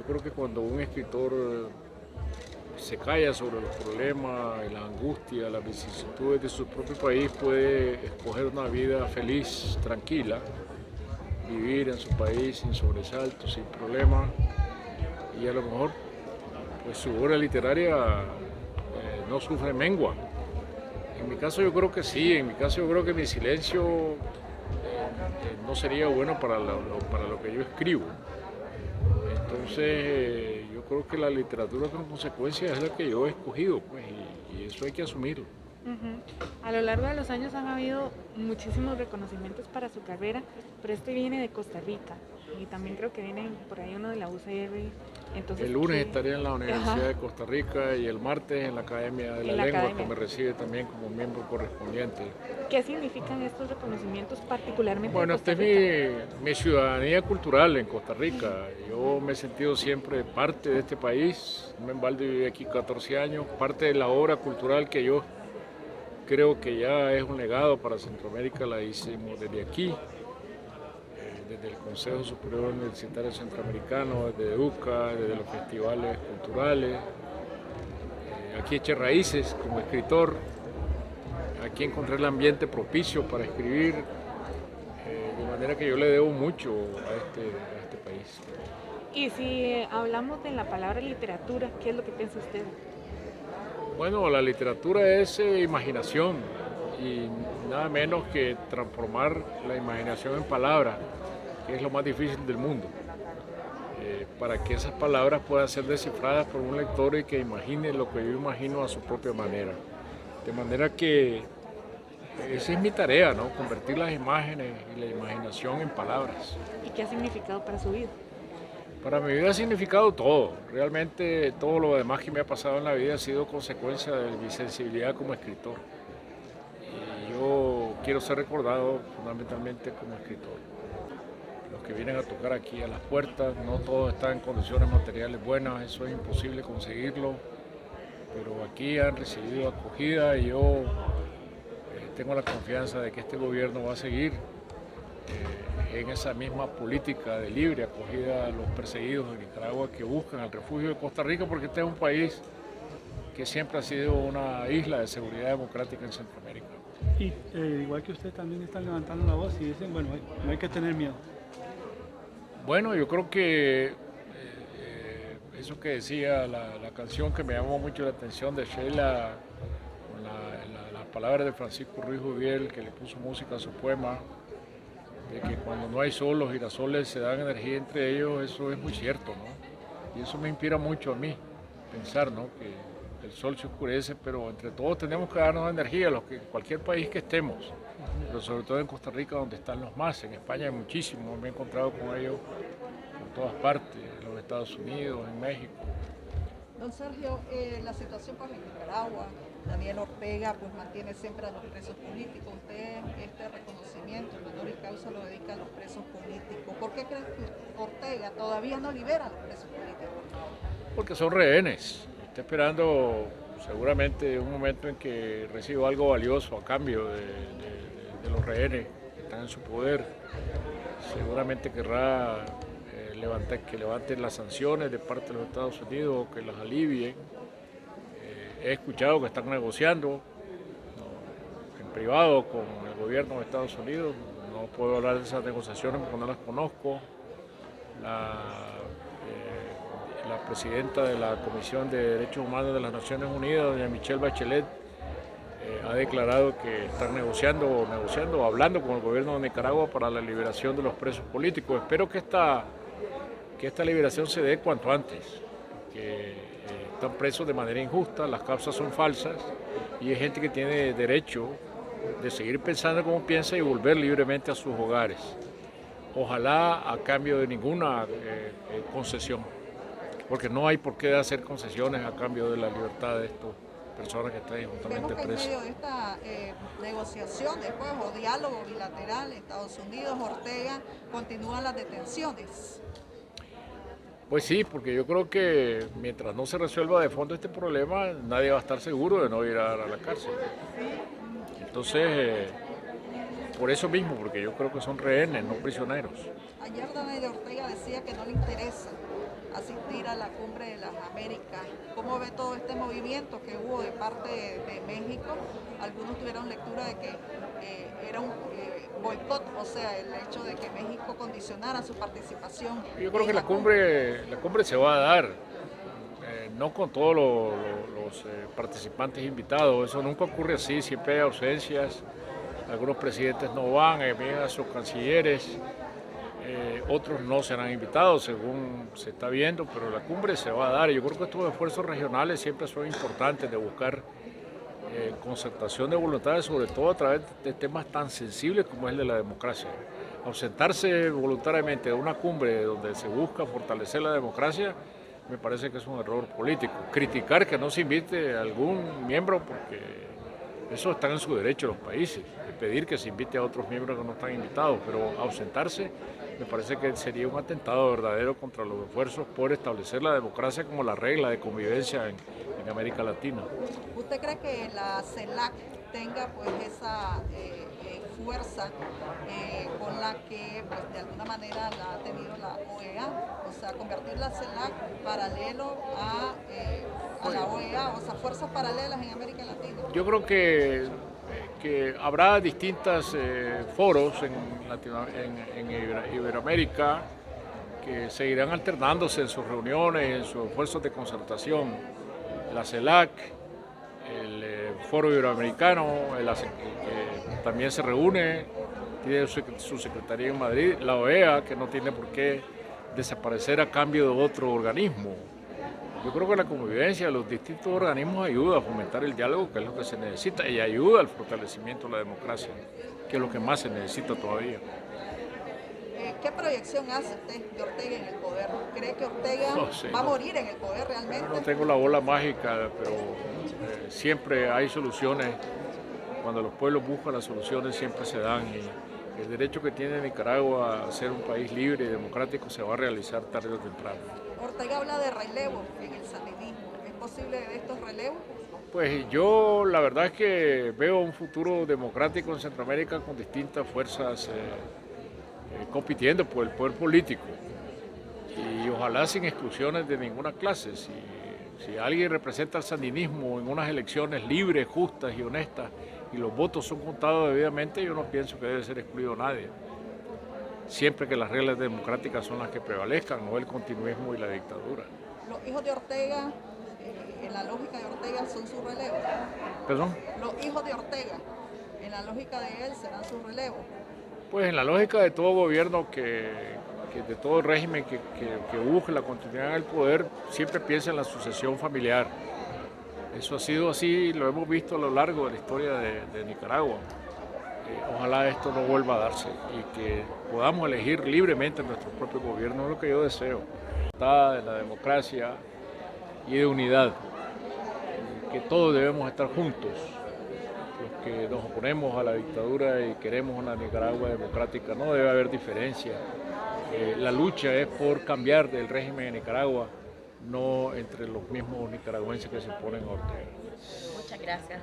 creo que cuando un escritor se calla sobre los problemas, la angustia, las vicisitudes de su propio país, puede escoger una vida feliz, tranquila, vivir en su país sin sobresaltos, sin problemas, y a lo mejor pues su obra literaria no sufre mengua. En mi caso yo creo que sí, en mi caso yo creo que mi silencio no sería bueno para lo que yo escribo. Entonces yo creo que la literatura con consecuencia es la que yo he escogido, pues, y eso hay que asumirlo. Ujú. A lo largo de los años han habido muchísimos reconocimientos para su carrera, pero este viene de Costa Rica y también creo que viene por ahí uno de la UCR. Entonces, El lunes ¿qué? estaré en la Universidad Ajá, de Costa Rica y el martes en la Academia de la en la Lengua, que academia. me recibe también como miembro correspondiente. ¿Qué significan estos reconocimientos particularmente de Bueno, Costa esta Rica? es mi ciudadanía cultural en Costa Rica. Yo me he sentido siempre parte de este país. No me embalde, viví aquí 14 años. Parte de la obra cultural que yo creo que ya es un legado para Centroamérica la hicimos desde aquí, desde el Consejo Superior Universitario Centroamericano, desde EDUCA, desde los festivales culturales. Aquí eché raíces como escritor. Aquí encontré el ambiente propicio para escribir. De manera que yo le debo mucho a este país. Y si hablamos de la palabra literatura, ¿qué es lo que piensa usted? Bueno, la literatura es imaginación y nada menos que transformar la imaginación en palabras, que es lo más difícil del mundo, para que esas palabras puedan ser descifradas por un lector y que imagine lo que yo imagino a su propia manera. De manera que esa es mi tarea, ¿no? Convertir las imágenes y la imaginación en palabras. ¿Y qué ha significado para su vida? Para mi vida ha significado todo. Realmente todo lo demás que me ha pasado en la vida ha sido consecuencia de mi sensibilidad como escritor. Y yo quiero ser recordado fundamentalmente como escritor. Los que vienen a tocar aquí a las puertas, no todos están en condiciones materiales buenas, eso es imposible conseguirlo, pero aquí han recibido acogida y yo tengo la confianza de que este gobierno va a seguir en esa misma política de libre acogida a los perseguidos de Nicaragua que buscan el refugio de Costa Rica, porque este es un país que siempre ha sido una isla de seguridad democrática en Centroamérica. Y igual que usted también están levantando la voz y dicen, bueno, no hay que tener miedo. Bueno, yo creo que eso que decía la canción que me llamó mucho la atención de Sheila, con las palabras de Francisco Ruiz Juviel, que le puso música a su poema, de que cuando no hay sol, los girasoles se dan energía entre ellos, eso es muy cierto, ¿no? Y eso me inspira mucho a mí, pensar, ¿no? Que el sol se oscurece, pero entre todos tenemos que darnos energía, cualquier país que estemos, pero sobre todo en Costa Rica, donde están los más. En España hay muchísimos, me he encontrado con ellos por todas partes, en los Estados Unidos, en México. Don Sergio, la situación pues, en Nicaragua, Daniel Ortega pues mantiene siempre a los presos políticos. Usted este reconocimiento, el honor y causa lo dedica a los presos políticos. ¿Por qué cree que Ortega todavía no libera a los presos políticos? Porque son rehenes. Está esperando seguramente un momento en que reciba algo valioso a cambio de los rehenes que están en su poder. Seguramente querrá que levanten las sanciones de parte de los Estados Unidos, que las alivien. He escuchado que están negociando, ¿no?, en privado con el gobierno de Estados Unidos. No puedo hablar de esas negociaciones porque no las conozco. La presidenta de la Comisión de Derechos Humanos de las Naciones Unidas, doña Michelle Bachelet, ha declarado que están negociando o hablando con el gobierno de Nicaragua para la liberación de los presos políticos. Espero que esta liberación se dé cuanto antes, que están presos de manera injusta, las causas son falsas y hay gente que tiene derecho de seguir pensando como piensa y volver libremente a sus hogares. Ojalá a cambio de ninguna concesión, porque no hay por qué hacer concesiones a cambio de la libertad de estas personas que están injustamente Vemos que en presas. medio de esta negociación después o diálogo bilateral, Estados Unidos, Ortega, continúan las detenciones. Pues sí, porque yo creo que mientras no se resuelva de fondo este problema, nadie va a estar seguro de no ir a la cárcel. Entonces, por eso mismo, porque yo creo que son rehenes, no prisioneros. Ayer Daniel Ortega decía que no le interesa asistir a la Cumbre de las Américas. ¿Cómo ve todo este movimiento que hubo de parte de México? Algunos tuvieron lectura de que era un boicot, o sea, el hecho de que México condicionara su participación. Yo creo que la cumbre se va a dar, no con todos los participantes invitados, eso nunca ocurre así, siempre hay ausencias, algunos presidentes no van, envían a sus cancilleres, otros no serán invitados según se está viendo, pero la cumbre se va a dar. Yo creo que estos esfuerzos regionales siempre son importantes de buscar concertación de voluntades, sobre todo a través de temas tan sensibles como es el de la democracia. Ausentarse voluntariamente de una cumbre donde se busca fortalecer la democracia me parece que es un error político. Criticar que no se invite a algún miembro, porque eso está en su derecho los países, de pedir que se invite a otros miembros que no están invitados, pero ausentarse me parece que sería un atentado verdadero contra los esfuerzos por establecer la democracia como la regla de convivencia en América Latina. ¿Usted cree que la CELAC tenga pues esa fuerza con la que pues, de alguna manera la ha tenido la OEA? O sea, convertir la CELAC paralelo a la OEA, o sea, fuerzas paralelas en América Latina. Yo creo que habrá distintos foros en Iberoamérica que seguirán alternándose en sus reuniones, en sus esfuerzos de concertación. La CELAC, el Foro Iberoamericano, que también se reúne, tiene su secretaría en Madrid, la OEA, que no tiene por qué desaparecer a cambio de otro organismo. Yo creo que la convivencia de los distintos organismos ayuda a fomentar el diálogo, que es lo que se necesita, y ayuda al fortalecimiento de la democracia, que es lo que más se necesita todavía. ¿Qué proyección hace usted de Ortega en el poder? ¿Cree que Ortega va a morir en el poder realmente? No tengo la bola mágica, pero siempre hay soluciones. Cuando los pueblos buscan las soluciones siempre se dan, y el derecho que tiene Nicaragua a ser un país libre y democrático se va a realizar tarde o temprano. Ortega habla de relevo en el sandinismo. ¿Es posible de estos relevos? Pues yo la verdad es que veo un futuro democrático en Centroamérica con distintas fuerzas compitiendo por el poder político, y ojalá sin exclusiones de ninguna clase. Si alguien representa el sandinismo en unas elecciones libres, justas y honestas, y los votos son contados debidamente, yo no pienso que debe ser excluido nadie, siempre que las reglas democráticas son las que prevalezcan, no el continuismo y la dictadura. Los hijos de Ortega, en la lógica de Ortega, son su relevo. ¿Perdón? Los hijos de Ortega, en la lógica de él, serán su relevo. Pues en la lógica de todo gobierno, de todo régimen que busque la continuidad del poder, siempre piensa en la sucesión familiar. Eso ha sido así, lo hemos visto a lo largo de la historia de Nicaragua. Ojalá esto no vuelva a darse y que podamos elegir libremente nuestro propio gobierno, es lo que yo deseo. De la democracia y de unidad, que todos debemos estar juntos. Los que nos oponemos a la dictadura y queremos una Nicaragua democrática, no debe haber diferencia. La lucha es por cambiar del régimen de Nicaragua, no entre los mismos nicaragüenses que se oponen a Ortega. Muchas gracias.